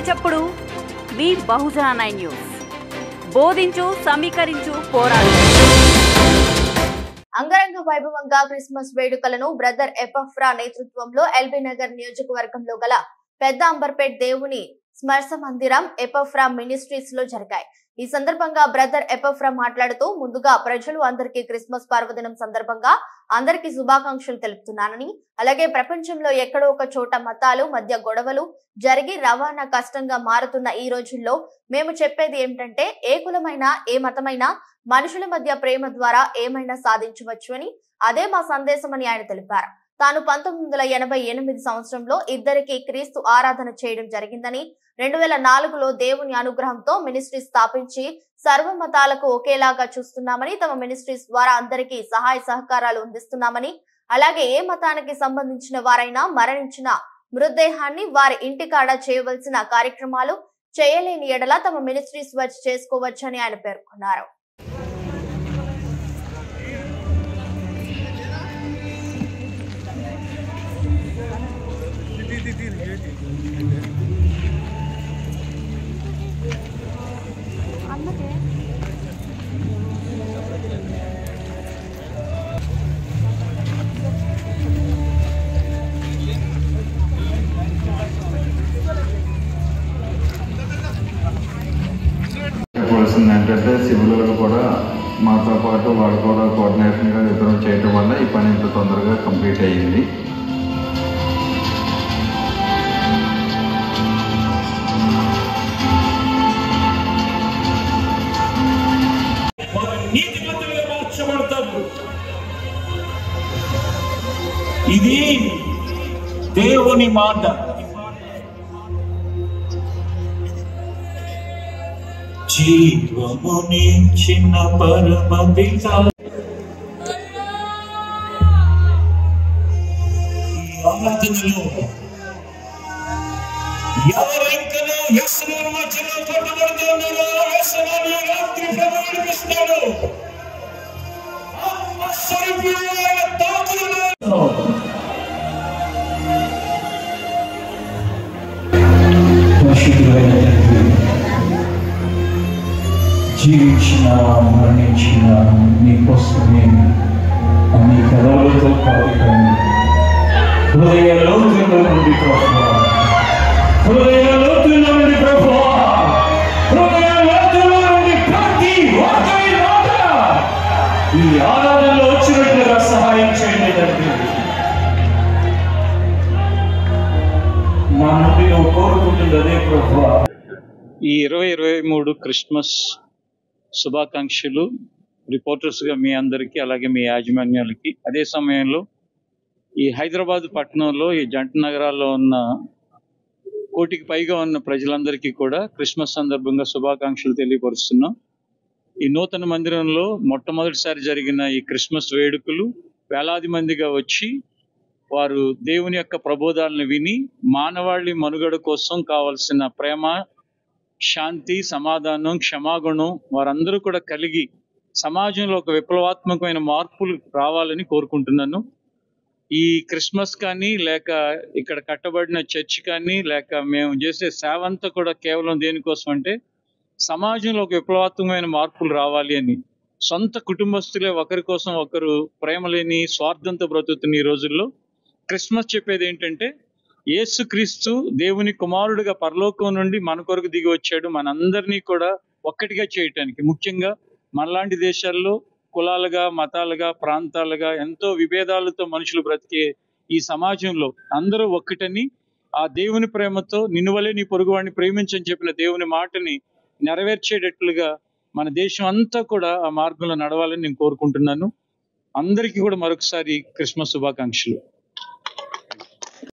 చప్పుడు మీ బహుజన 9 న్యూస్. బోధించు, సమీకరించు, పోరాడు. అంగరంగ వైభవంగా క్రిస్మస్ వేడుకలను బ్రదర్ ఎపఫ్రా నేతృత్వంలో ఎల్బీ నగర్ నియోజకవర్గంలో గల పెద్ద అంబర్పేట్ దేవుని స్మరణ మందిరం ఎపఫ్రా మినిస్ట్రీస్ లో జరిగాయి. ఈ సందర్భంగా బ్రదర్ ఎపఫ్రా మాట్లాడుతూ, ముందుగా ప్రజలు అందరికీ క్రిస్మస్ పర్వదినం సందర్భంగా అందరికీ శుభాకాంక్షలు తెలుపుతున్నానని, అలాగే ప్రపంచంలో ఎక్కడో ఒక చోట మతాలు మధ్య గొడవలు జరిగి రవాణా కష్టంగా మారుతున్న ఈ రోజుల్లో మేము చెప్పేది ఏమిటంటే, ఏ కులమైనా ఏ మతమైనా మనుషుల మధ్య ప్రేమ ద్వారా ఏమైనా సాధించవచ్చు అని, అదే మా సందేశం అని ఆయన తెలిపారు. తాను 1988 సంవత్సరంలో ఇద్దరికి క్రీస్తు ఆరాధన చేయడం జరిగిందని, 2004లో దేవుని అనుగ్రహంతో మినిస్ట్రీ స్థాపించి సర్వమతాలకు ఒకేలాగా చూస్తున్నామని, తమ మినిస్ట్రీస్ ద్వారా అందరికీ సహాయ సహకారాలు అందిస్తున్నామని, అలాగే ఏ మతానికి సంబంధించిన వారైనా మరణించిన మృతదేహాన్ని వారి ఇంటికాడ చేయవలసిన కార్యక్రమాలు చేయలేని ఎడల తమ మినిస్ట్రీస్ వచ్చి చేసుకోవచ్చని ఆయన పేర్కొన్నారు. ఏంటంటే సివిల్గా కూడా మాతో పాటు వాళ్ళు కూడా కోఆర్డినేషన్గా ఇద్దరం చేయటం వల్ల ఈ పని ఇంత తొందరగా కంప్లీట్ అయ్యింది. ఇది దేవుని మాట. జీవము నించిన పరమపిత ఈ ఆరాధనలో ఎవరింకనూ యేసును మధ్యలో పట్టుబడుతున్నారో యేసును రాత్రి ప్రభు విడిపిస్తాడు. ఆత్మస్వరూపుడైన తాకులలో జీవించిన మరణించిన నీకోసమే నీ కథలతో కాదు, కానీ హృదయ లోతుల నుండి ప్రభువా, హృదయ లోతుల నుండి ప్రభువా, హృదయ లోతుల నుండి ప్రతి వాక్య మాట ఈ ఆరాధనలో వచ్చినట్లుగా సహాయం చేయండి తండ్రి. మా నుండి నువ్వు కోరుకుంటుంది అదే ప్రభువా. ఈ 2023 క్రిస్మస్ శుభాకాంక్షలు రిపోర్టర్స్గా మీ అందరికీ, అలాగే మీ యాజమాన్యాలకి. అదే సమయంలో ఈ హైదరాబాద్ పట్టణంలో ఈ జంట నగరాల్లో ఉన్న 1 కోటికి పైగా ఉన్న ప్రజలందరికీ కూడా క్రిస్మస్ సందర్భంగా శుభాకాంక్షలు తెలియపరుస్తున్నాం. ఈ నూతన మందిరంలో మొట్టమొదటిసారి జరిగిన ఈ క్రిస్మస్ వేడుకలు వేలాది మందిగా వచ్చి వారు దేవుని యొక్క ప్రబోధాలను విని మానవాళి మనుగడ కోసం కావలసిన ప్రేమ, శాంతి, సమాధానం, క్షమాగుణం వారందరూ కూడా కలిగి సమాజంలో ఒక విప్లవాత్మకమైన మార్పులు రావాలని కోరుకుంటున్నాను. ఈ క్రిస్మస్ కానీ, లేక ఇక్కడ కట్టబడిన చర్చ్ కానీ, లేక మేము చేసే సేవ అంతా కూడా కేవలం దేనికోసం అంటే సమాజంలో ఒక విప్లవాత్మకమైన మార్పులు రావాలి అని. సొంత కుటుంబస్తులే ఒకరి కోసం ఒకరు ప్రేమ లేని స్వార్థంతో బ్రతుకుతున్న ఈ రోజుల్లో క్రిస్మస్ చెప్పేది ఏంటంటే, యేసుక్రీస్తు దేవుని కుమారుడిగా పరలోకం నుండి మన కొరకు దిగి వచ్చాడు, మనందరినీ కూడా ఒక్కటిగా చేయటానికి. ముఖ్యంగా మనలాంటి దేశాల్లో కులాలుగా, మతాలుగా, ప్రాంతాలుగా ఎంతో విభేదాలతో మనుషులు బ్రతికే ఈ సమాజంలో అందరూ ఒక్కటని, ఆ దేవుని ప్రేమతో నిన్ను వలే నీ పొరుగువాడిని ప్రేమించని చెప్పిన దేవుని మాటని నెరవేర్చేటట్లుగా మన దేశం అంతా కూడా ఆ మార్గంలో నడవాలని నేను కోరుకుంటున్నాను. అందరికీ కూడా మరొకసారి క్రిస్మస్ శుభాకాంక్షలు.